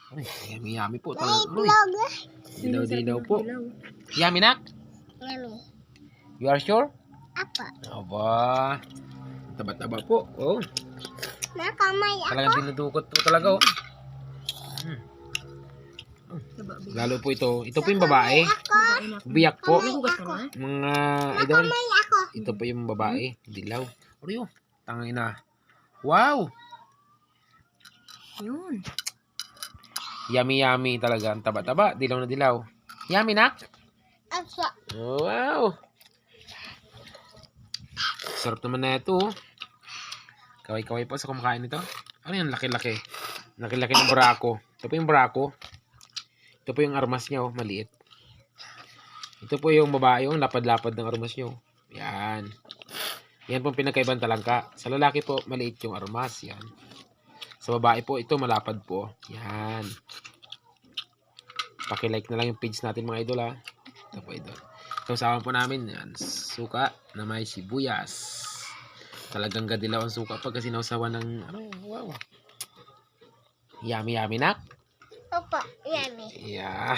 Ay, yummy po talaga. Uy, Vlog. dilaw po. Yummy nak? Yummy. You are sure? Apa? Aba, taba-taba po. Oh, Nakamay ako. talagang dinudukot po talaga oh. Lalo po ito. Ito po yung babae. Biyak po. Mga idol. Nakamay ako. Ito po yung babae. Dilaw. Ano tangay na. Wow! Yun. Yummy talaga. Ang taba-taba. Dilaw na dilaw. Yummy nak? Apa? Oh, wow! Sarap naman na ito. Kaway-kaway po sa kumakain nito. Ano yan? Laki-laki. Laki-laki ng barako. Ito po yung barako. Ito po yung armas niya, oh, maliit. Ito po yung babae, yung lapad-lapad ng armas niyo. Yan. Yan po pinagkaibang talangka. Sa lalaki po, maliit yung armas. Yan. Sa babae po, ito malapad po. Yan. Paki-like na lang yung page natin mga idol ha. Ito po idol. Kausawan po namin, yan, suka na may sibuyas. Talagang gadilaw ang suka pagka sinausawan ng, wow. Yummy nak? Apa? Yummy. Yeah.